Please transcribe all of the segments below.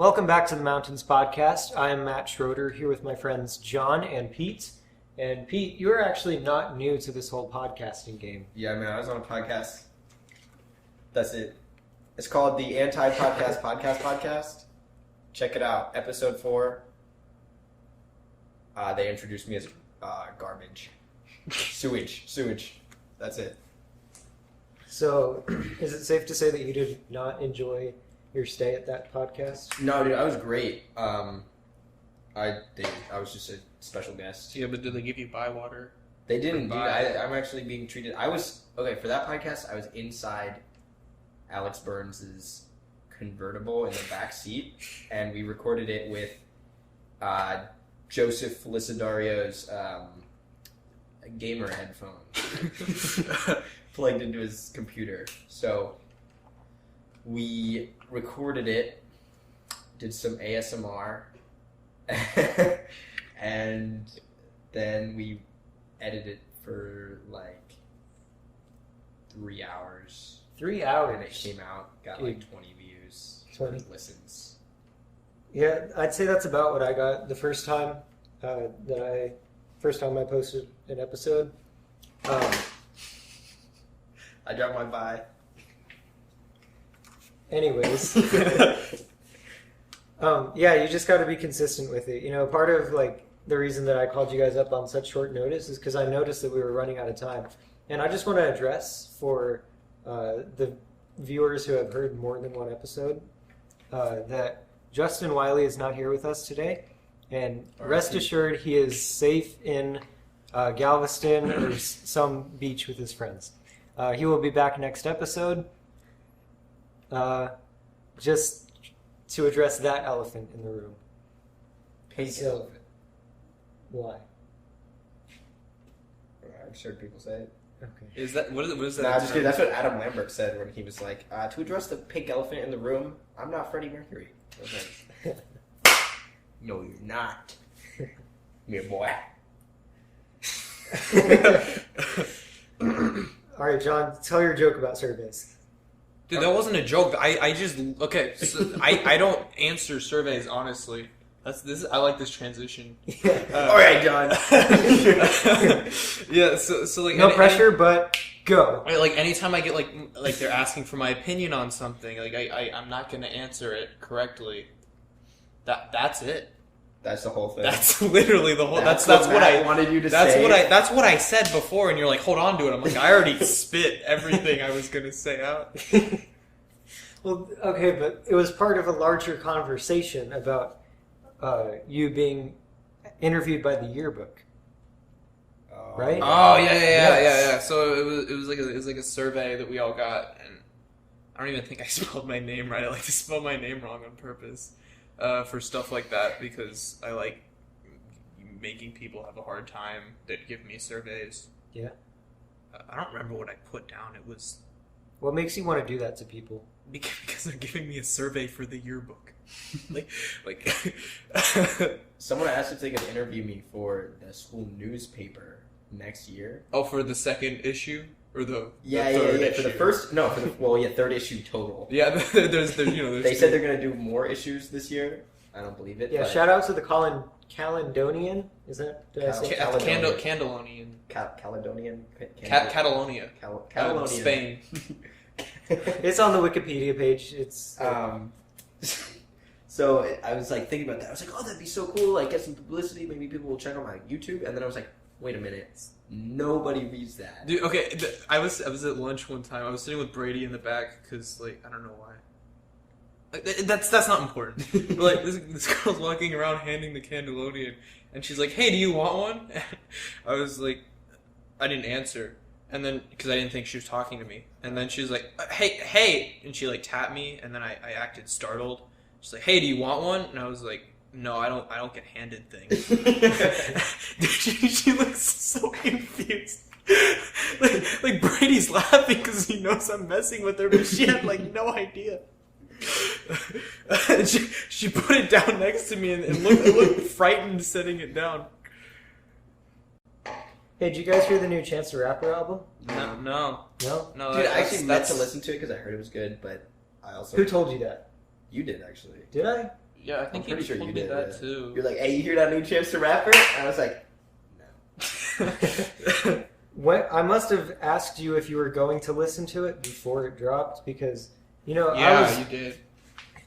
Welcome back to the Mountains Podcast. I am Matt Schroeder here with my friends John and Pete. And Pete, you're actually not new to this whole podcasting game. Yeah, man, I was on a podcast. That's it. It's called the Anti-Podcast Podcast. Check it out. Episode 4. They introduced me as garbage. Sewage. That's it. So, is it safe to say that you did not enjoy your stay at that podcast? No, dude, I was great. I was just a special guest. Yeah, but did they give you Bywater? They didn't, dude. I'm actually being treated. For that podcast, I was inside Alex Burns' convertible in the back seat, and we recorded it with Joseph Felicidario's gamer headphones plugged into his computer. So we recorded it, did some ASMR, and then we edited it for like 3 hours. 3 hours? And it came out, got like 20 views, 20 listens. Yeah, I'd say that's about what I got the first time I posted an episode. I dropped my bye. Anyways, yeah, you just got to be consistent with it. You know, part of like the reason that I called you guys up on such short notice is because I noticed that we were running out of time, and I just want to address for the viewers who have heard more than one episode that Justin Wiley is not here with us today, and rest assured he is safe in Galveston or some beach with his friends. He will be back next episode. Just to address that elephant in the room. Pink So- elephant. Why? I'm sure people say it. Okay. Is that what is that? Nah, just kidding. That's what Adam Lambert said when he was like, to address the pink elephant in the room, I'm not Freddie Mercury. I was like, no, you're not. Me boy. All right, John, tell your joke about surveys. Dude, that wasn't a joke. I don't answer surveys honestly. I like this transition. All right, John. Yeah, so like No pressure, but go. Like anytime I get like they're asking for my opinion on something, like I'm not gonna answer it correctly. That's it. That's the whole thing. That's literally the whole. That's what what I wanted you to That's say. That's what I said before, and you're like, hold on to it. I'm like, I already spit everything I was gonna say out. Well, okay, but it was part of a larger conversation about you being interviewed by the yearbook, right? Oh yeah. So it was like a survey that we all got, and I don't even think I spelled my name right. I like to spell my name wrong on purpose for stuff like that because I like making people have a hard time that give me surveys. Yeah. I don't remember what I put down. It was What makes you want to do that to people? because they're giving me a survey for the yearbook. like Someone asked if they could interview me for the school newspaper next year. Oh, for the second issue or the third Yeah. For the issue? first, no, for the third issue total. Yeah, there's They said they're gonna do more issues this year. I don't believe it. Yeah, but shout out to the Caledonian. Is that did I say? Candalonian. Caledonian. Catalonia. Catalonian. Spain. It's on the Wikipedia page. It's So I was like thinking about that. I was like, oh, that'd be so cool. Like, get some publicity. Maybe people will check out my YouTube. And then I was like, wait a minute. Nobody reads that. Dude, okay, I was at lunch one time. I was sitting with Brady in the back because, like, I don't know why. Like, that's not important. But, like, this girl's walking around handing the Candalonian, and she's like, "Hey, do you want one?" I was like, I didn't answer, and then because I didn't think she was talking to me, and then she was like, "Hey," and she like tapped me, and then I acted startled. She's like, "Hey, do you want one?" And I was like, "No, I don't get handed things." she looks so confused. like Brady's laughing because he knows I'm messing with her, but she had like no idea. she put it down next to me and looked frightened setting it down. Hey, did you guys hear the new Chance the Rapper album? No. Dude, I actually meant to listen to it because I heard it was good, but I also... Who told you that? You did, actually. Did I? Yeah, I think I'm pretty sure told you me did that too. You're like, hey, you hear that new Chance the Rapper? And I was like, no. I must have asked you if you were going to listen to it before it dropped because, you know, Yeah, you did.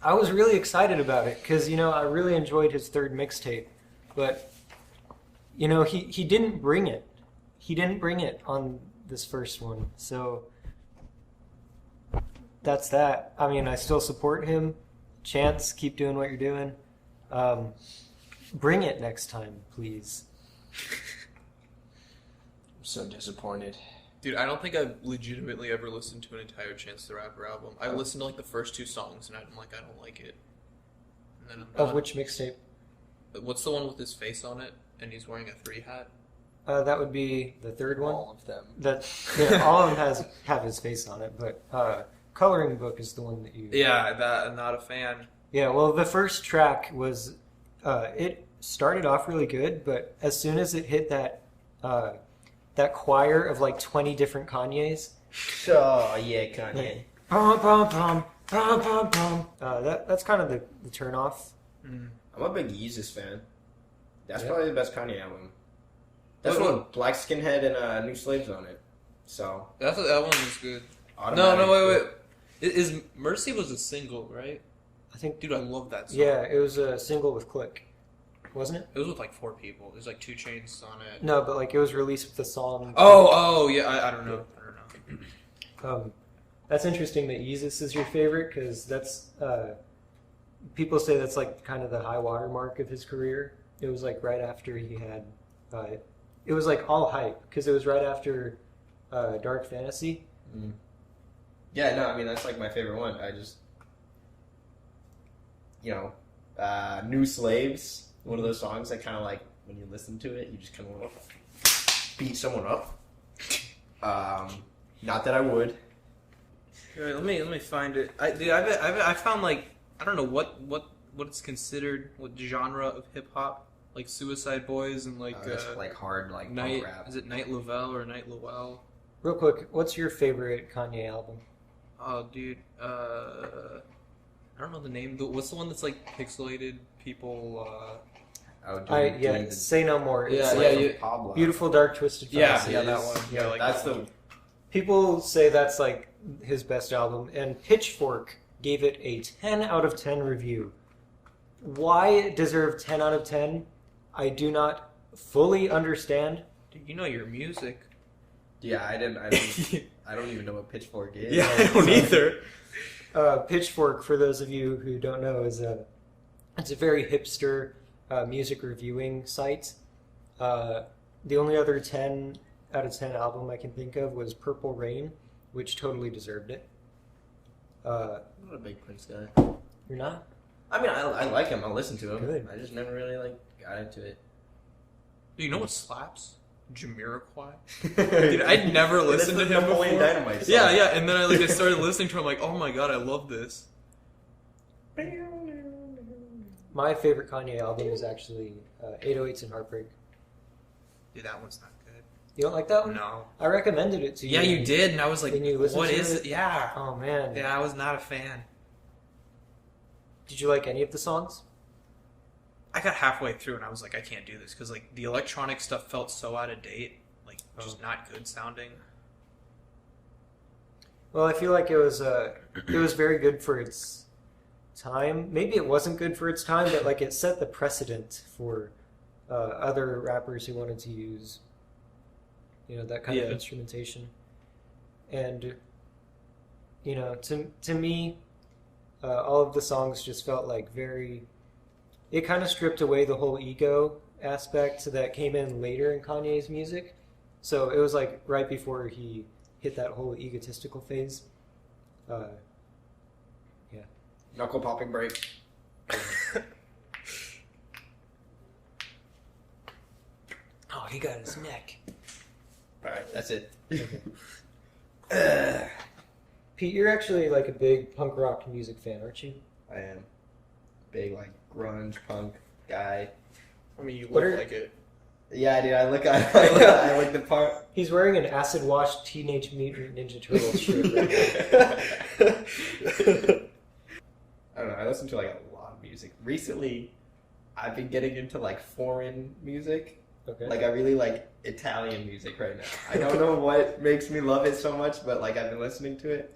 I was really excited about it because, you know, I really enjoyed his third mixtape, but, you know, he didn't bring it. He didn't bring it on this first one, so that's that. I mean, I still support him. Chance, keep doing what you're doing. Bring it next time, please. I'm so disappointed. Dude, I don't think I've legitimately ever listened to an entire Chance the Rapper album. I listened to like the first 2 songs, and I'm like, I don't like it. And then I'm Of done. which mixtape? What's the one with his face on it, and he's wearing a 3 hat? That would be the third one. All of them. All of them have his face on it, but Coloring Book is the one that you. Yeah, that I'm not a fan. Yeah, well, the first track was, it started off really good, but as soon as it hit that choir of like 20 different Kanyes, Oh, yeah, Kanye. pom pom pom pom pom pom, that's kind of the turn off. Mm. I'm a big Yeezus fan. That's Yeah. probably the best Kanye album. That's one with Black Skinhead and New Slaves on it. So That one was good. automatic. No, wait. Is Mercy was a single, right? I think. Dude, I love that song. Yeah, it was a single with Click, wasn't it? It was with like 4 people. There's like 2 Chainz on it. No, but like it was released with the song. Oh, yeah. I don't know. That's interesting that Yeezus is your favorite because that's people say that's like kind of the high water mark of his career. It was like right after he had it was like all hype because it was right after Dark Fantasy. Yeah, no, I mean that's like my favorite one. I just, New Slaves. One of those songs that kind of like when you listen to it, you just kind of want to beat someone up. Not that I would. Right, let me find it. I found like I don't know what it's considered, what genre of hip hop, like Suicide Boys and like That's like hard like Night. punk rap. Is it Night Lovell or Night Lowell? Real quick, what's your favorite Kanye album? Oh, dude. I don't know the name. What's the one that's like pixelated people? Say No More. Yeah, It's yeah, like yeah. Pablo. Beautiful Dark Twisted Fantasy. Yeah, that one. Yeah, like that's that the one. People say that's like his best album, and Pitchfork gave it a 10 out of 10 review. Why it deserved 10 out of 10, I do not fully understand. Dude, you know your music. Yeah, I don't even know what Pitchfork is. Yeah, I don't either. Pitchfork, for those of you who don't know, it's a very hipster music reviewing site. The only other 10 out of 10 album I can think of was Purple Rain, which totally deserved it. I'm not a big Prince guy. You're not? I mean, I like him. I listen to him. Good. I just never really like got into it. Dude, you know what slaps? Jamiroquai. Dude, I'd never listened to him Napoleon before. Dynamite song. Yeah, and then I started listening to him. Like, oh my god, I love this. My favorite Kanye album is actually 808s and Heartbreak. Dude, that one's not good. You don't like that one? No. I recommended it to you. Yeah, you did, and I was like, Didn't you listen what to is it? it? Yeah. Oh, man. Yeah, I was not a fan. Did you like any of the songs? I got halfway through and I was like, I can't do this because like the electronic stuff felt so out of date, like just not good sounding. Well, I feel like it was very good for its time. Maybe it wasn't good for its time, but like it set the precedent for other rappers who wanted to use, that kind of instrumentation. And to me, all of the songs just felt like very. It kind of stripped away the whole ego aspect that came in later in Kanye's music. So it was like right before he hit that whole egotistical phase. Knuckle popping break. Oh, he got his neck. Alright, that's it. Pete, you're actually like a big punk rock music fan, aren't you? I am. Big, like, grunge, punk guy. I mean, you What look are- like it. Yeah, dude, I like the part. He's wearing an acid-washed Teenage Mutant Ninja Turtles shirt right now. I don't know, I listen to, like, a lot of music. recently, I've been getting into like foreign music. Okay. Like I really like Italian music right now. I don't know what makes me love it so much, but like I've been listening to it.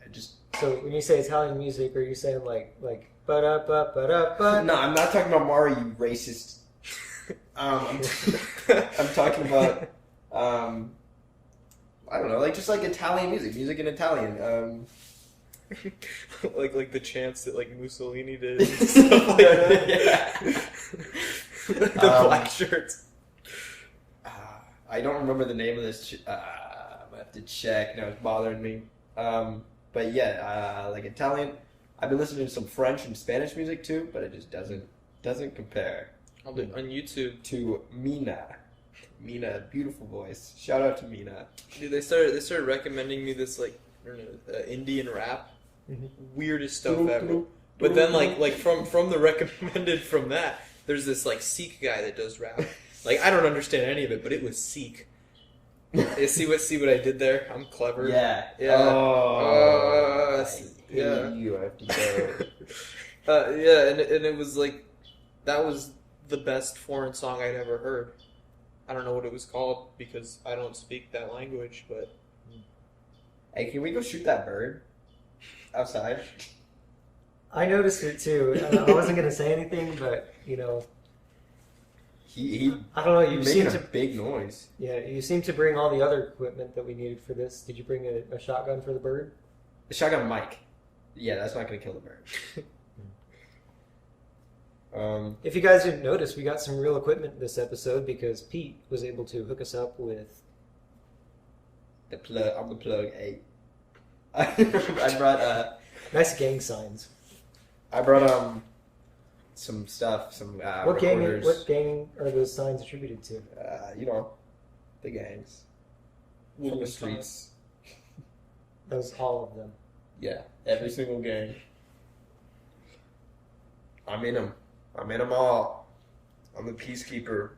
I just So when you say Italian music, are you saying like ba da ba ba da ba? no, I'm not talking about Mario, you racist. I'm talking about I don't know, like just like Italian music in Italian. like the chants that like Mussolini did and stuff like that. Yeah. The black shirts. I don't remember the name of this. I have to check. No, it's bothering me. But yeah, like Italian. I've been listening to some French and Spanish music too, but it just doesn't compare On YouTube. to Mina. Mina, beautiful voice. Shout out to Mina. Dude, they started recommending me this like I don't know, Indian rap. Mhm. Weirdest stuff ever. But then like from the recommended from that, there's this like Sikh guy that does rap. Like I don't understand any of it, but it was Sikh. You see what I did there? I'm clever. Yeah. Yeah. Oh. Yeah. You have to go. Yeah, and it was like that was the best foreign song I'd ever heard. I don't know what it was called because I don't speak that language, but Hey, can we go shoot that bird outside? I noticed it too. I wasn't gonna say anything, but you know, He I don't know. You making seem a to big noise. you seem to bring all the other equipment that we needed for this. Did you bring a shotgun for the bird? The shotgun mic. Yeah, that's not gonna kill the bird. If you guys didn't notice, we got some real equipment this episode because Pete was able to hook us up with. The plug. I'm the plug. Hey, I brought Nice gang signs. some stuff. Some What recorders. gang are those signs attributed to? You know, the gangs from the streets. That was all of them. Yeah, every single gang. I'm in them. I'm in them all. I'm the peacekeeper.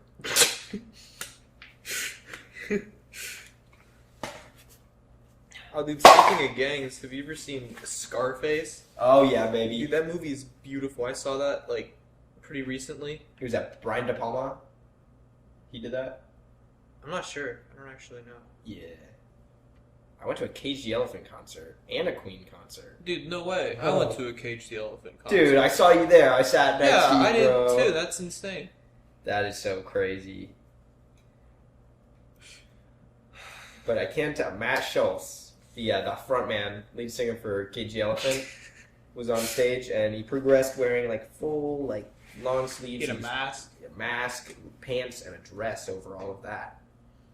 oh, dude, speaking of gangs, have you ever seen Scarface? Oh yeah, baby. Dude, that movie is beautiful. I saw that like pretty recently. Who was that? Brian De Palma. He did that. I'm not sure. I don't actually know. Yeah. I went to a Cage the Elephant concert and a Queen concert. Dude, no way. I Oh. went to a Cage the Elephant concert. Dude, I saw you there. I sat next yeah, to you, I did bro. too. That's insane. That is so crazy. But I can't tell. Matt Schultz, the front man, lead singer for Cage the Elephant, was on stage and he progressed wearing like full like long sleeves. Get a He was- mask. a mask, pants, and a dress over all of that.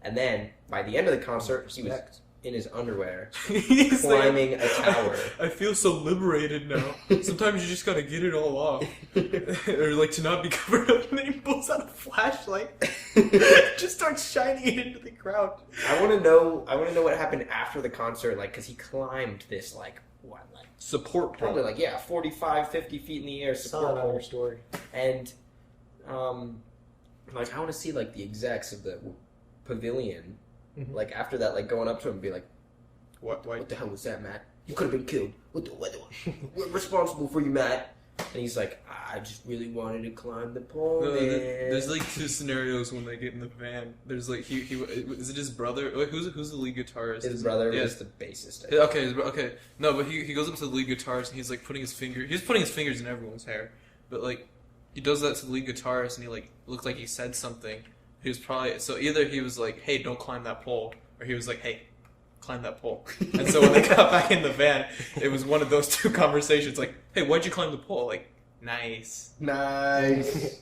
And then by the end of the concert, he was Respect. in his underwear, He's like, climbing a tower. I feel so liberated now. Sometimes you just gotta get it all off. Or like to not be covered up, and then he pulls out a flashlight. Just starts shining it into the crowd. I want to know what happened after the concert, like, because he climbed this, like, what, like, Support probably, like, 45, 50 feet in the air, Saw support that on your pole. story. And, like, I want to see, like, the execs of the pavilion, Mhm. like, after that, like, going up to him and be like, What? what the hell was that, Matt? You could have been killed. We're responsible for you, Matt. And he's like, I just really wanted to climb the pole, No, man. there's like two scenarios when they get in the van. There's like he is it his brother? Wait, who's the lead guitarist? His brother Yeah. was the bassist. I think. Okay. No, but he goes up to the lead guitarist and he's like putting his fingers in everyone's hair. But like he does that to the lead guitarist and he like looked like he said something. He was probably so either he was like, "Hey, don't climb that pole," or he was like, "Hey, climb that pole." And so when they got back in the van, it was one of those two conversations like, "Hey, why'd you climb the pole?" Like, nice. Nice.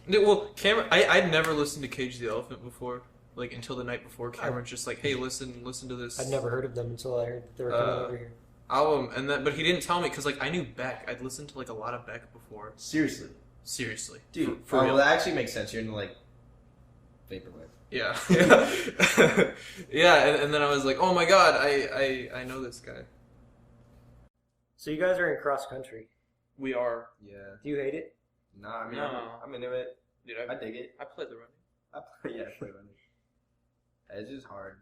Well, Cameron, I'd never listened to Cage the Elephant before, like until the night before. Cameron's just like, "Hey, listen to this I'd never heard of them until I heard that they were coming over here. album," and then but he didn't tell me because like I knew Beck. I'd listened to like a lot of Beck before. Seriously. Seriously, Dude, for well, real. that actually makes sense. You're into, like, vaporwave. Yeah, yeah, and then I was like, "Oh my god, I know this guy." So you guys are in cross country. We are. Yeah. Do you hate it? Nah, I mean, No. I'm into it. Dude, I dig it. I played the running. I play running. It's just hard.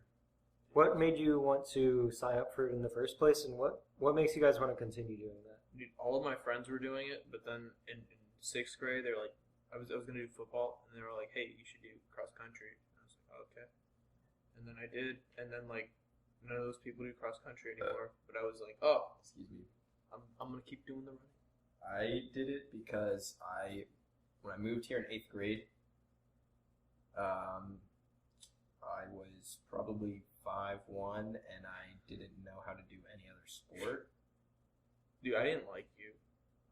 What made you want to sign up for it in the first place, and what makes you guys want to continue doing that? dude, all of my friends were doing it, but then in 6th grade, they were like, I was gonna do football, and they were like, hey, you should do cross country. And I was like, oh, okay. And then I did, and then like none of those people do cross country anymore. But I was like, oh, Excuse me. I'm gonna keep doing the running. I did it because when I moved here in 8th grade, I was probably 5'1", and I didn't know how to do any other sport. Dude, I didn't like you.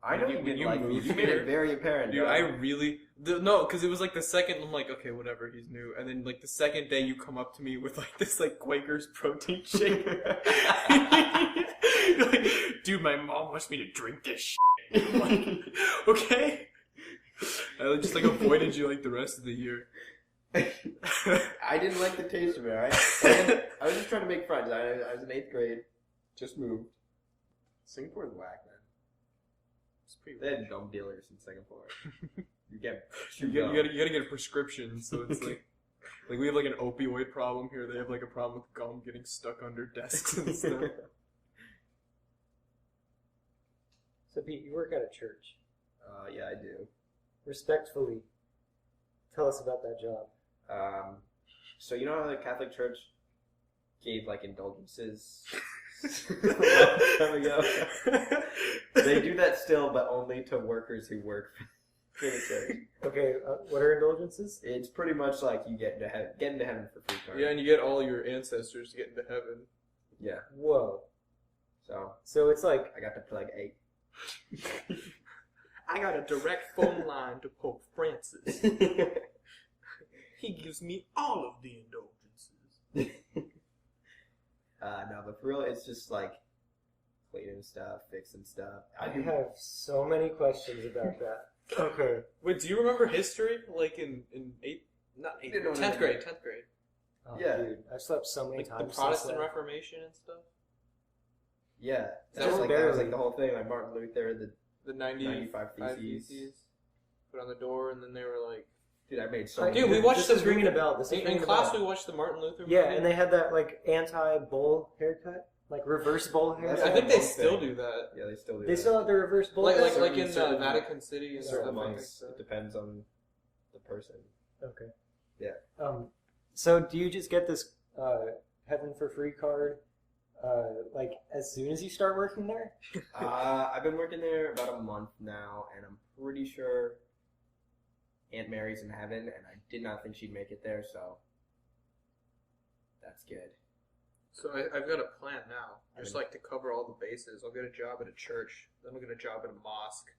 I know When you didn't you like me. moved You made here- it very apparent. Dude, dog. I really no, because it was like the second. I'm like, okay, whatever, he's new. And then like the second day, you come up to me with like this like Quaker's protein shake. You're like, dude, my mom wants me to drink this shit. I'm like, okay. I just like avoided you like the rest of the year. I didn't like the taste of it, alright? I was just trying to make friends. I was in 8th grade, just moved. Singapore's whack, man. It's pretty They had gum dealers in Singapore. You get you gotta get a prescription, so it's like we have like an opioid problem here. They have like a problem with gum getting stuck under desks and stuff. So Pete, you work at a church. Yeah, I do. Respectfully, tell us about that job. So you know how the Catholic Church gave like indulgences a long time ago? They do that still, but only to workers who work for the church. Okay, what are indulgences? It's pretty much like you get into heaven for free card. Yeah, and you get all your ancestors to get into heaven. Yeah. Whoa. So it's like I got to plug 8. I got a direct phone line to Pope Francis. He gives me all of the indulgences. No, but for real, it's just like cleaning stuff, fixing stuff. I have so many questions about that. Okay. Wait, do you remember history? Like in 10th grade. Oh, Yeah. dude, I've slept so many Like the times. Protestant since then. Reformation and stuff? Yeah, Just that was barely. like the whole thing. Like Martin Luther, The 95 95 Theses. Theses. Put on the door, and then they were like... dude, I made so Dude, many. Dude, we watched this the is ringing a bell. This is In ringing a class, bell. we watched the Martin Luther movie. Yeah, and they had that like anti-bowl haircut, like reverse bowl haircut. I think they Both still thing. do that. Yeah, they still do. They that. still have the reverse bowl. Like haircut? like in certain- Vatican City and certain stuff like months. that. It depends on the person. Okay. Yeah. So do you just get this heaven for free card like as soon as you start working there? I've been working there about a month now, and I'm pretty sure Aunt Mary's in heaven, and I did not think she'd make it there, so that's good. So I've got a plan now. Just like to cover all the bases. I'll get a job at a church. Then I'll get a job at a mosque.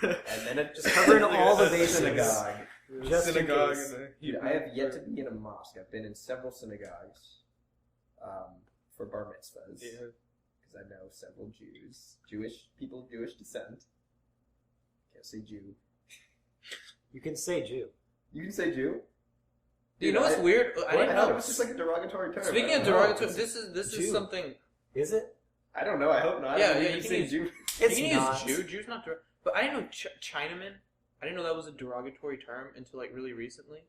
And then it Just covering all the bases. synagogue. Just in synagogue case. and a Dude, I have yet to be in a mosque. I've been in several synagogues for bar mitzvahs. Yeah. Because I know several Jewish people of Jewish descent. Can't say Jew. You can say Jew. You can say Jew. Do you know what's weird? I didn't thought know. it was just like a derogatory term. Speaking I of don't know. derogatory, this is Jew. something. Is it? I don't know. I hope not. Yeah, I yeah, can you say can Jew. It's you can not. use Jew. Jew's not derogatory. But I didn't know Chinaman. I didn't know that was a derogatory term until like really recently.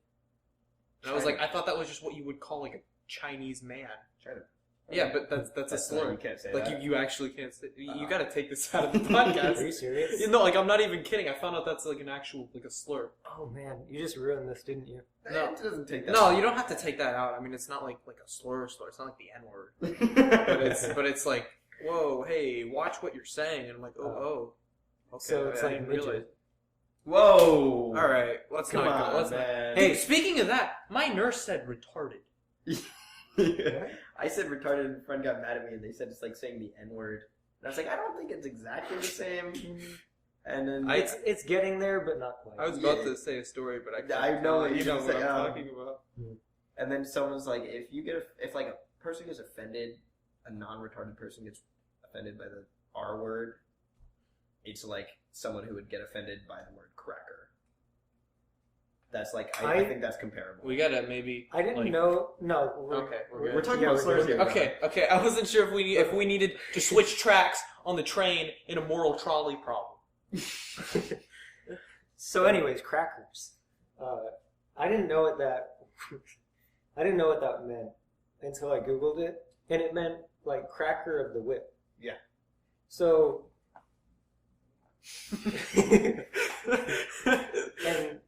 And I was like, I thought that was just what you would call like a Chinese man. China. Yeah, but that's a not- slur. You can't say Like that. you actually can't say. You got to take this out of the Are you podcast. serious? No, like I'm not even kidding. I found out that's like an actual like a slur. Oh man, you just ruined this, didn't you? No. It doesn't take that. No, you don't have to take that out. I mean, it's not like a slur. It's not like the N word. But it's like, whoa, hey, watch what you're saying. And I'm like, okay. So it's I like didn't midget. realize. Whoa. All right, let's Come not on, go. Let's man. Hey, speaking of that, my nurse said retarded. I said retarded, and a friend got mad at me, and they said it's like saying the N word. And I was like, I don't think it's exactly the same. And then It's getting there, but not quite. I was about to say a story, but I can't. I know what you know you're what saying. I'm talking about. And then someone's like, if like a person gets offended, a non-retarded person gets offended by the R word, it's like someone who would get offended by the word cracker. That's like I think that's comparable. We gotta maybe. I didn't like- know. No. Okay, we're good. We're talking Yeah, about we're slurs good. here. Okay. I wasn't sure if we needed to switch tracks on the train in a moral trolley problem. So, anyways, crackers. I didn't know what that. I didn't know what that meant until I googled it, and it meant like cracker of the whip. Yeah. So, and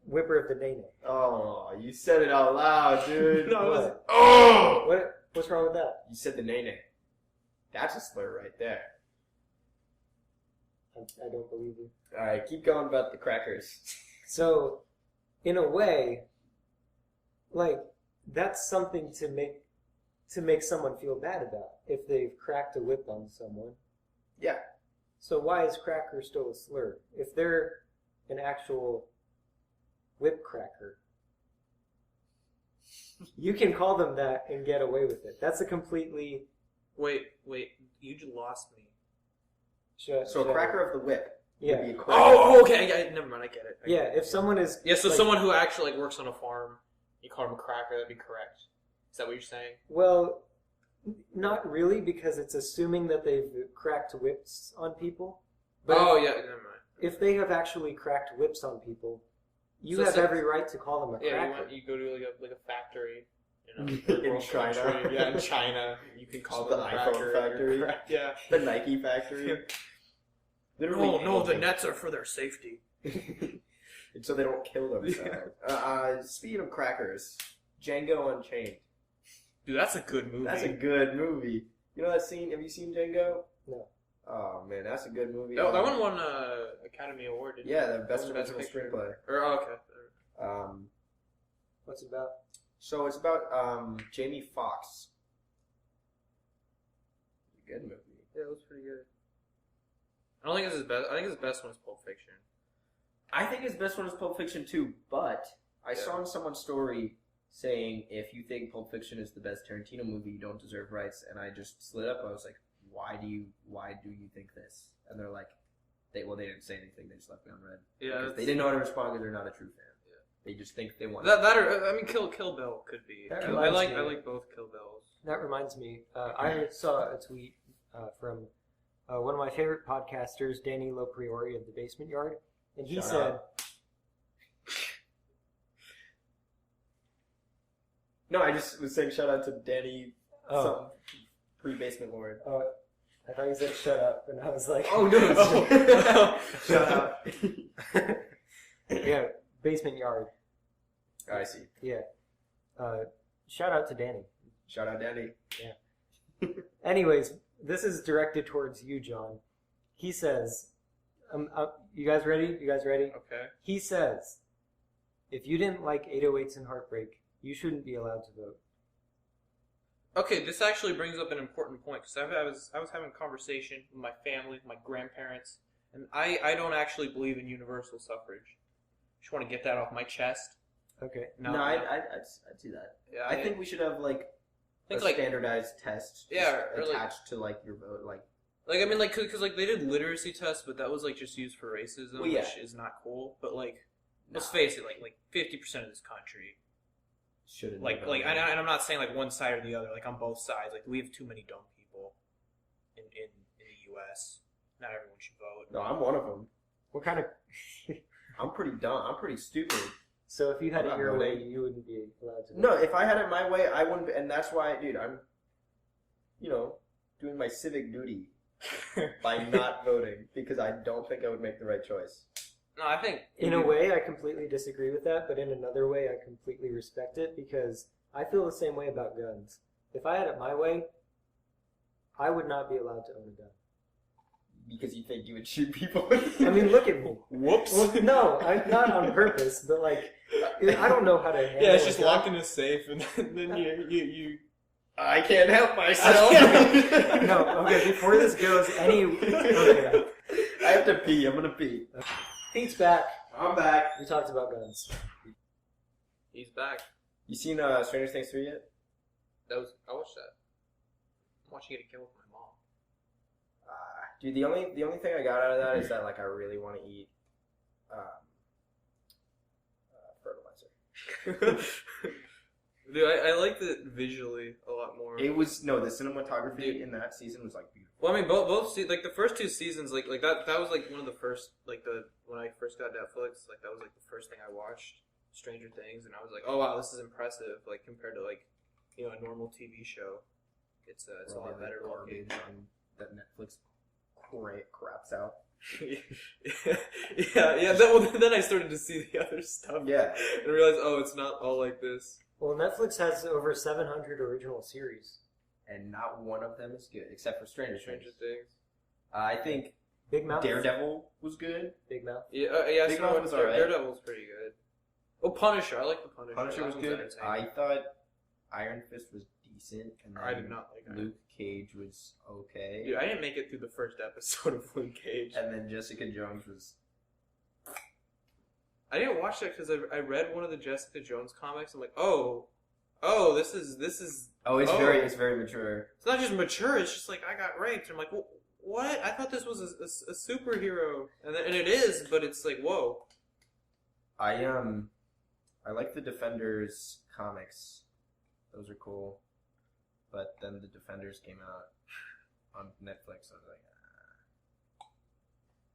whipper of the nay. Oh, you said it out loud, dude. No, it was. What? Oh! What's wrong with that? You said the nay. That's a slur right there. I don't believe you. Alright, keep going about the crackers. So, in a way, like, that's something to make someone feel bad about if they've cracked a whip on someone. Yeah. So why is cracker still a slur? If they're an actual whip cracker, you can call them that and get away with it. That's a completely... Wait, you just lost me. So a cracker of the whip. Yeah. Would be a cracker. Oh, okay. Never mind. I get it. Yeah, if someone is... Yeah, so like, someone who actually like works on a farm, you call them a cracker. That'd be correct. Is that what you're saying? Well, not really, because it's assuming that they've cracked whips on people. But Oh yeah, never mind. if they have actually cracked whips on people, you So have some- every right to call them a Yeah, cracker. you go to like a factory, you know, In third world China. country. Yeah, in China, you can call The them a iPhone cracker. factory. Yeah. The Nike factory. Literally No, the anything. nets are for their safety. And so they don't kill themselves. Speaking of crackers, Django Unchained. Dude, that's a good movie. That's a good movie. You know that scene? Have you seen Django? No. Oh man, that's a good movie. That one won Academy Award, didn't Yeah, the best Best original Picture. screenplay. Okay. What's it about? So it's about Jamie Foxx. Good movie. Yeah, it was pretty good. I don't think it's his best. I think his best one is Pulp Fiction. I think his best one is Pulp Fiction too, but I Yeah. saw in someone's story saying if you think Pulp Fiction is the best Tarantino movie, you don't deserve rights. And I just slid up. I was like, why do you think this? And they're like, they didn't say anything. They just left me on red. Yeah, Because they didn't know how to respond because they're not a true fan. Yeah. They just think they want That or I mean, Kill Bill could be. That I reminds like me. I like both Kill Bills. That reminds me. I saw a tweet from one of my favorite podcasters, Danny Lopriori of the Basement Yard, and he Shout said, out. No, I just was saying shout out to Danny, some pre-basement lord. "Oh, I thought you said shut up," and I was like, Oh no! Shout out. yeah, Basement Yard. I see. Yeah. Shout out to Danny. Shout out Danny. Anyways, this is directed towards you, John. He says, you guys ready? You guys ready? Okay. He says, if you didn't like 808s and Heartbreak, you shouldn't be allowed to vote. Okay, this actually brings up an important point because I was having a conversation with my family, my grandparents, and I don't actually believe in universal suffrage. Just want to get that off my chest. Okay. I'd see that. Yeah, I think we should have like think a like standardized test or like- attached to like your vote. Like I mean because like they did literacy tests, but that was like just used for racism, Well, yeah. which is not cool. But like let's Nah. face it, like 50% of this country, shouldn't and I'm not saying like one side or the other, like on both sides. Like we have too many dumb people in the U.S. Not everyone should vote. No, I'm one of them. What kind of... I'm pretty dumb. I'm pretty stupid. So if you had I'm it not your way, voting. you wouldn't be allowed to vote? No, if I had it my way, I wouldn't. And that's why, dude, I'm, doing my civic duty by not voting because I don't think I would make the right choice. No, I think In a way, I completely disagree with that, but in another way, I completely respect it because I feel the same way about guns. If I had it my way, I would not be allowed to own a gun. Because you think you would shoot people. I mean, look at me. Whoops. Well, no, not on purpose, but like, I don't know how to handle Yeah, it's just a gun. locked in a safe, and then you. I can't help myself. No, okay, before this goes okay. I have to pee. I'm gonna pee. Pete's back. I'm back. We talked about guns. He's back. You seen Stranger Things 3 yet? I watched that. I'm watching Get a Kill with my mom. Dude, the only thing I got out of that is that like I really want to eat fertilizer. Dude, I liked it visually a lot more. It was the cinematography Dude. in that season was like beautiful. Well, I mean, both like the first two seasons, like that was like one of the first, when I first got Netflix, like that was like the first thing I watched, Stranger Things, and I was like, oh wow, this is impressive, like compared to like, a normal TV show. It's a lot better looking. Garbage on that Netflix craps out. yeah. Then I started to see the other stuff. Yeah. And realized, oh, it's not all like this. Well, Netflix has over 700 original series. And not one of them is good, except for Stranger Stranger Things. Things. I think Big Mouth. Daredevil was good. Big Mouth. Yeah, Big so Mouth was alright. Daredevil's pretty good. Oh, Punisher. I like the Punisher. Punisher That was one's good. entertaining. I thought Iron Fist was decent. And I then did not like Iron Luke Cage was okay. Dude, I didn't make it through the first episode of Luke Cage. And then Jessica Jones was... I didn't watch that because I read one of the Jessica Jones comics. I'm like, oh, this is. Oh, it's very mature. It's not just mature. It's just like I got raped. I'm like, what? I thought this was a superhero, and it is, but it's like, whoa. I like the Defenders comics. Those are cool. But then the Defenders came out on Netflix. I was like,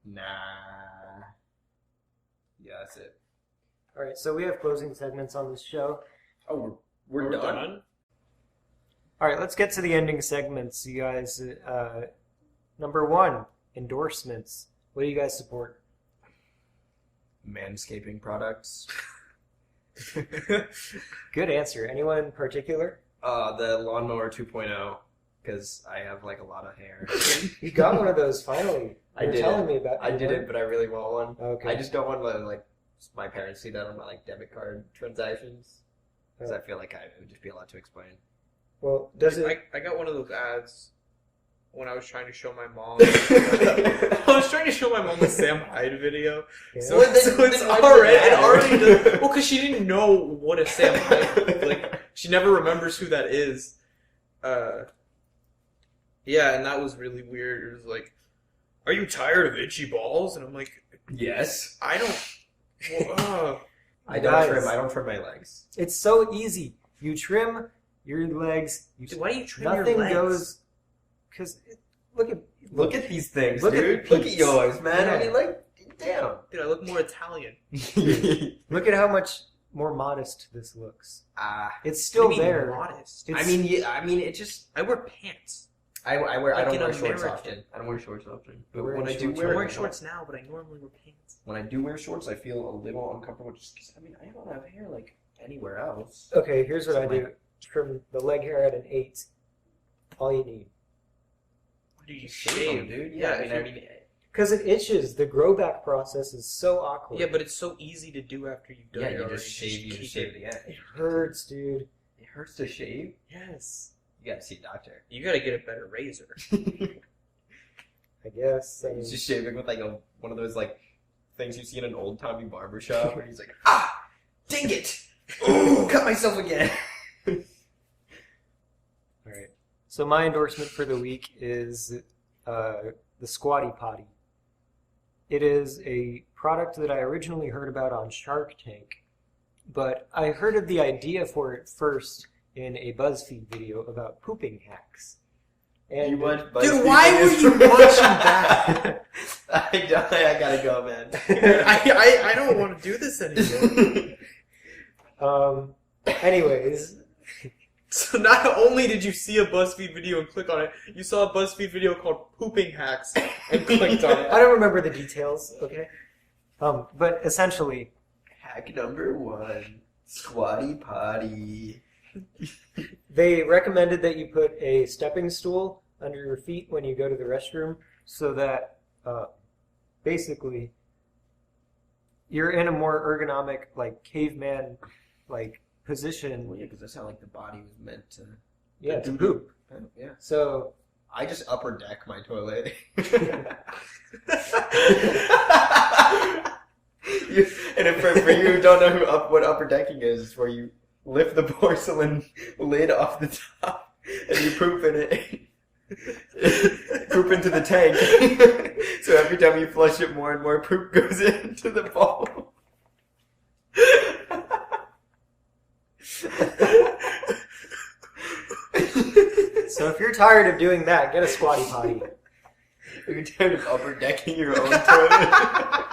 nah. Yeah, that's it. All right, so we have closing segments on this show. Oh, we're done? All right, let's get to the ending segments, you guys. Number 1, endorsements. What do you guys support? Manscaping products. Good answer. Anyone in particular? The Lawnmower 2.0, because I have like a lot of hair. You got one of those finally. I You're did telling it. me about I did it, but I really want one. Okay. I just don't want to like my parents see that on my like debit card transactions, because I feel like it would just be a lot to explain. Well, does it? I got one of those ads when I was trying to show my mom. I was trying to show my mom the Sam Hyde video. Yeah. So it's why already did it that? already does. Well, because she didn't know what a Sam Hyde like. She never remembers who that is. Yeah, and that was really weird. It was like, "Are you tired of itchy balls?" And I'm like, Yes. "I don't." Well, I don't trim my legs. It's so easy. You trim your legs. dude, why do you trim Nothing your legs? goes. Because Look at these things, Look at dude. the Look at peaks. yours, man. Yeah. I mean, like, damn. Dude, I look more Italian. Look at how much more modest this looks. It's What still do you mean there. modest? It's- It just. I wear pants. I don't Like wear in shorts America. often. I don't wear shorts often. But We're when I wearing do shorts. wear, I'm wearing shorts now, but I normally wear pants. when I do wear shorts, I feel a little uncomfortable. Just because I don't have hair like anywhere else. Okay, here's what So I do. Trim the leg hair at an 8. All you need. Do you Shave them, dude. Yeah, I mean, Because it itches. The grow back process is so awkward. Yeah, but it's so easy to do after you've done yeah, it. you already. just shave. You just shave it again. it hurts, dude. It hurts to shave. Yes. You gotta see a doctor. You gotta get a better razor. I guess. I mean, He's just shaving with like one of those like things you see in an old timey barber shop where he's like, dang it! Ooh, cut myself again. all right. So my endorsement for the week is the Squatty Potty. It is a product that I originally heard about on Shark Tank, but I heard of the idea for it first in a BuzzFeed video about pooping hacks. And Dude, why were you watching that? I gotta go, man. I don't want to do this anymore. Anyways, So not only did you see a BuzzFeed video and click on it, you saw a BuzzFeed video called Pooping Hacks and clicked on it. I don't remember the details, okay? But essentially, Hack number 1: Squatty Potty. they recommended that you put a stepping stool under your feet when you go to the restroom so that basically you're in a more ergonomic, like caveman, like position. Well, yeah, because that's how like the body was meant to. To poop. Yeah. So I just upper deck my toilet. And if for you who don't know what upper decking is, it's where you lift the porcelain lid off the top and you poop in it. Poop into the tank. So every time you flush it, more and more poop goes into the bowl. So if you're tired of doing that, get a Squatty Potty. If you're tired of upper decking your own toilet.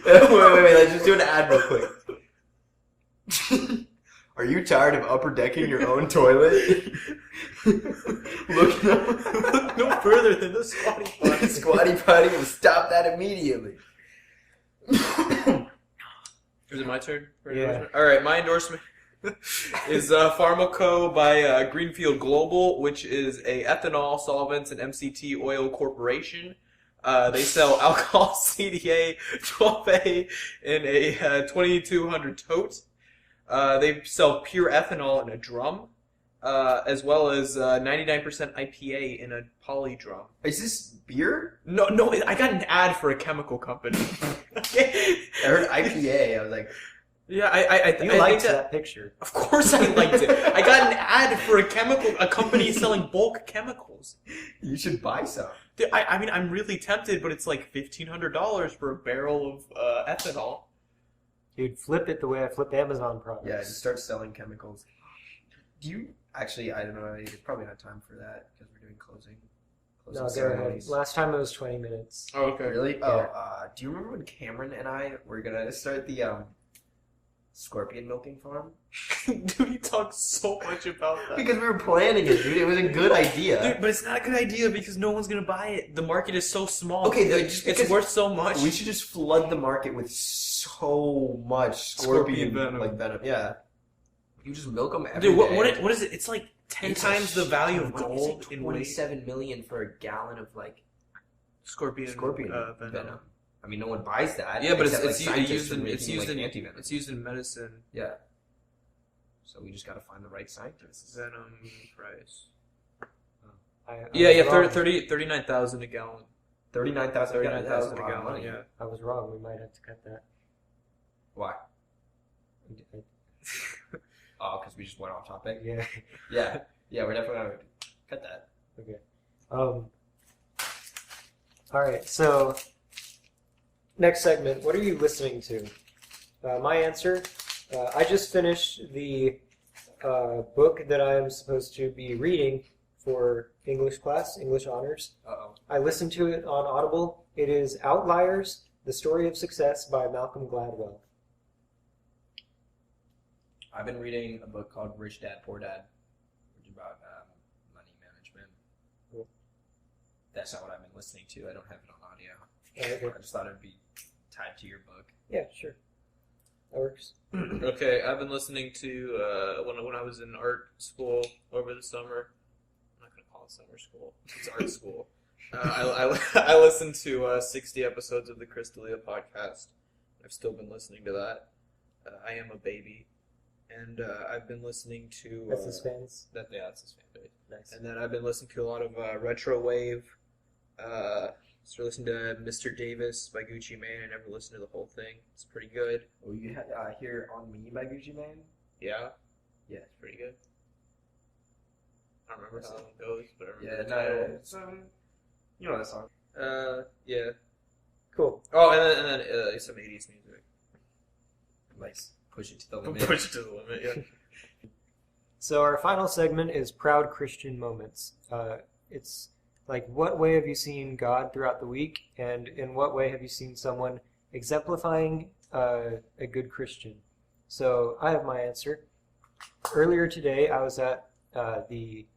Wait, let's just do an ad real quick. Are you tired of upper decking your own toilet? Look no further than the squatty potty. Squatty potty will stop that immediately. Is it my turn? For Yeah. endorsement? All right, my endorsement is Pharmaco by Greenfield Global, which is a ethanol, solvents, and MCT oil corporation. They sell alcohol, CDA, 12A in a 2200 tote. They sell pure ethanol in a drum, as well as 99% IPA in a poly drum. Is this beer? No, I got an ad for a chemical company. I heard IPA. I was like, Yeah, I You I liked think that picture. Of course I liked it. I got an ad for a company selling bulk chemicals. you should buy some. Dude, I mean, I'm really tempted, but it's like $1,500 for a barrel of ethanol. Dude, flip it the way I flip Amazon products. Yeah, just start selling chemicals. Do you actually? I don't know. You probably not time for that because we're doing closing No, go ahead. ceremonies. Last time it was 20 minutes. Oh, okay. Really? Yeah. Oh, do you remember when Cameron and I were gonna start the scorpion milking farm? Dude, you talk so much about that. Because we were planning it, dude. It was a good idea. Dude, but it's not a good idea because no one's gonna buy it. The market is so small. Okay, just it's because worth so much. we should just flood the market with so much scorpion venom. like venom. Yeah. You just milk them every Dude, day. what is it? It's like 10 It's times the value of what is gold it, in weight. 27 million for a gallon of like Scorpion venom. venom. I mean, no one buys that. Yeah, but except, it's scientists used are in making, anti-venom. it's used in medicine. Yeah. So we just gotta find the right scientists. Venom price. I Yeah, was wrong. 39,000 a gallon. 39,000. 39,000 a lot of gallon. money. Yeah. I was wrong. We might have to cut that. Why? Oh, because we just went off topic. Yeah. Yeah, we're definitely gonna cut that. Okay. All right. So, next segment. What are you listening to? My answer. I just finished the book that I am supposed to be reading for English class, English honors. Uh-oh. I listened to it on Audible. It is Outliers: The Story of Success by Malcolm Gladwell. I've been reading a book called Rich Dad, Poor Dad, which is about money management. Cool. That's not what I've been listening to. I don't have it on audio. Okay. I just thought it would be tied to your book. Yeah, sure. That works. Okay, I've been listening to when I was in art school over the summer. I'm not gonna call it summer school. It's art school. I listened to 60 episodes of the Chris D'Elia podcast. I've still been listening to that. I Am a Baby, and I've been listening to. That's his fans. That's his fan base. Nice. And then I've been listening to a lot of retro wave. So listening to Mr. Davis by Gucci Mane. I never listened to the whole thing. It's pretty good. Oh, you hear On Me by Gucci Mane? Yeah, Yeah. it's pretty good. I don't remember how long it goes, but I Yeah, remember the no, title. it's, you know that song. Yeah. Cool. Oh, and then some 80s music. Nice. Push it to the limit. Push it to the limit, yeah. So our final segment is Proud Christian Moments. It's like, what way have you seen God throughout the week, and in what way have you seen someone exemplifying a good Christian? So I have my answer. Earlier today, I was at the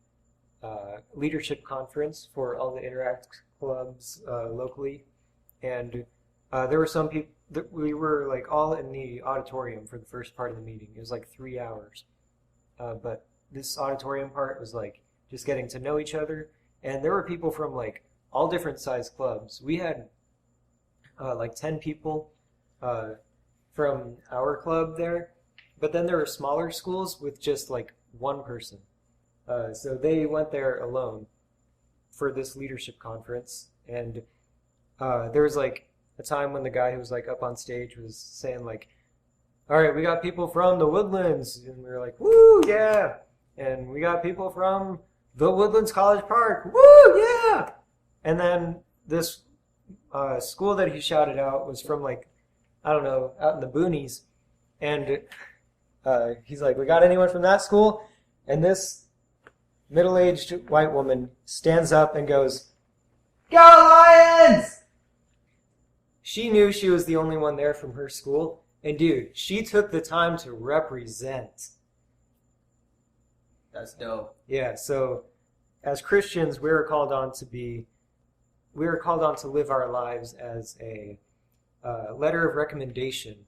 leadership conference for all the Interact clubs locally, and there were some people. We were like all in the auditorium for the first part of the meeting. It was like 3 hours, but this auditorium part was like just getting to know each other. And there were people from like all different size clubs. We had like 10 people from our club there, but then there were smaller schools with just like one person. So they went there alone for this leadership conference. And there was like a time when the guy who was like up on stage was saying like, all right, we got people from the Woodlands. And we were like, woo, yeah. And we got people from the Woodlands College Park. Woo, yeah! And then this school that he shouted out was from like, I don't know, out in the boonies. And he's like, we got anyone from that school? And this middle-aged white woman stands up and goes, Go Lions! She knew she was the only one there from her school. And dude, she took the time to represent. That's dope. Yeah, so as Christians, we are called on to live our lives as a letter of recommendation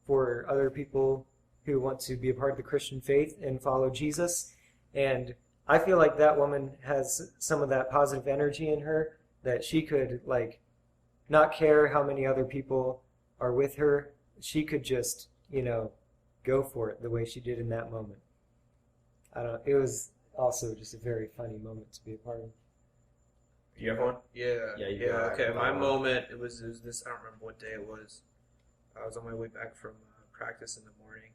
for other people who want to be a part of the Christian faith and follow Jesus. And I feel like that woman has some of that positive energy in her that she could, like, not care how many other people are with her. She could just, go for it the way she did in that moment. It was also just a very funny moment to be a part of. You have one? Yeah. Yeah, you Yeah. go. Okay. I My have one. moment. It was this. I don't remember what day it was. I was on my way back from practice in the morning,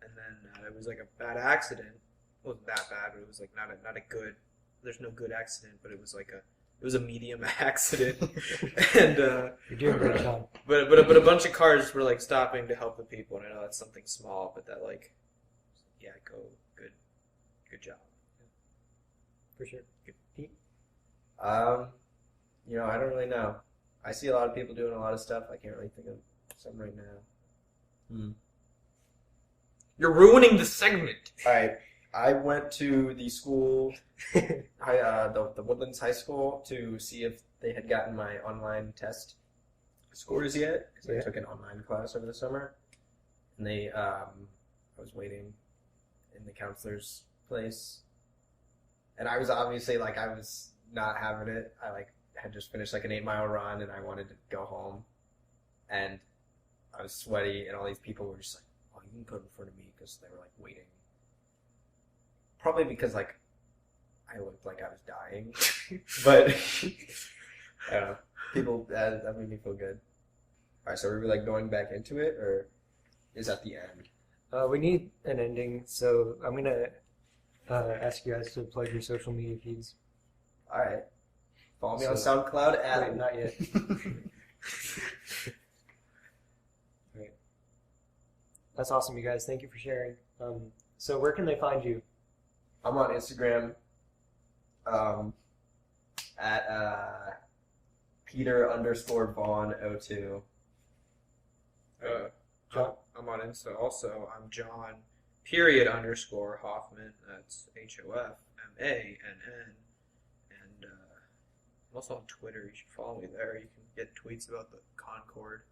and then it was like a bad accident. It wasn't that bad, but it was like not a good. There's no good accident, but it was like a medium accident, and You're doing a great job. but a bunch of cars were like stopping to help the people, and I know that's something small, but that like, yeah, good job. For sure. Pete? I don't really know. I see a lot of people doing a lot of stuff. I can't really think of some right now. You're ruining the segment. All right. I went to the school, the Woodlands High School, to see if they had gotten my online test scores yet, because I took an online class over the summer, and I was waiting in the counselor's place, and I was obviously I was not having it. I had just finished an 8-mile run, and I wanted to go home, and I was sweaty, and all these people were just like, "Oh, you can go in front of me," because they were waiting. Probably because I looked like I was dying, but I don't know. People that made me feel good. All right, so are we going back into it, or is that the end? We need an ending, so I'm gonna ask you guys to plug your social media feeds. All right, follow me on SoundCloud at. Wait, not yet. All right, that's awesome, you guys. Thank you for sharing. So where can they find you? I'm on Instagram at Peter_Vaughn02. John? I'm on Insta also. I'm John_Hoffman. That's HOFMANN. And I'm also on Twitter. You should follow me there. You can get tweets about the Concord.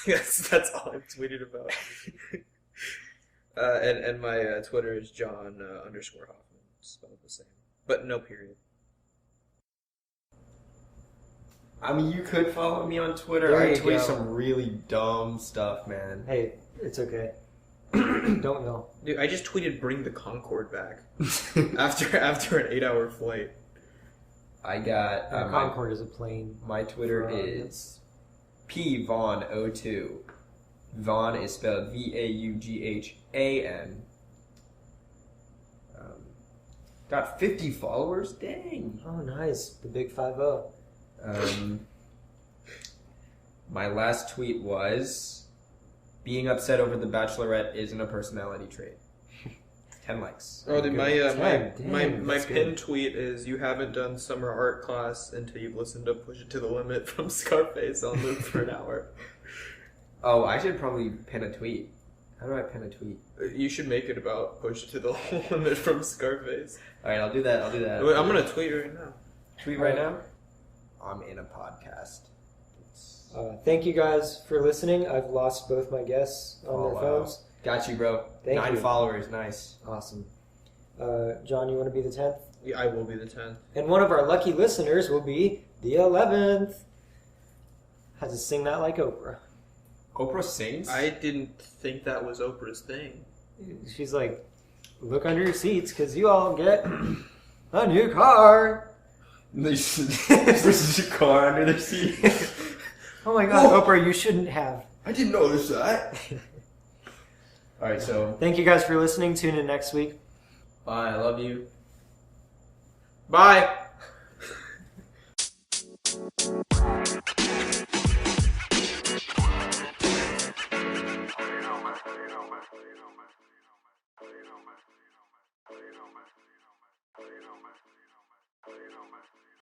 that's all I've tweeted about. And my Twitter is John_Hoffman. Spelled the same, but no period. I mean, you could follow me on Twitter. There I you tweet go. some really dumb stuff, man. Hey, it's okay. Don't know. Dude, I just tweeted "Bring the Concorde back" after an 8-hour flight. I got Concord is a plane. My Twitter is pvaughn02. Vaughn is spelled VAUGHAN. Got 50 followers. Dang. Oh, nice. The big 5-0. My last tweet was, "Being upset over The Bachelorette isn't a personality trait." 10 likes. Oh, dude, my that's pinned good. tweet is, "You haven't done summer art class until you've listened to Push It to the Limit from Scarface on loop for an hour." Oh, I should probably pin a tweet. How do I pin a tweet? You should make it about Push It to the Limit from Scarface. Alright, I'll do that. Wait, I'm gonna tweet right now. Tweet right now? I'm in a podcast. Thank you guys for listening. I've lost both my guests on their phones. Got you, bro. Thank 9 you. followers. Nice. Awesome. John, you want to be the 10th? Yeah, I will be the 10th. And one of our lucky listeners will be the 11th. Had to sing that like Oprah. Oprah sings? I didn't think that was Oprah's thing. She's like, look under your seats because you all get a new car. This is your car under the seat. Oh my God, Whoa. Oprah, you shouldn't have. I didn't notice that. Alright, so Thank you guys for listening. Tune in next week. bye. I love you. Bye!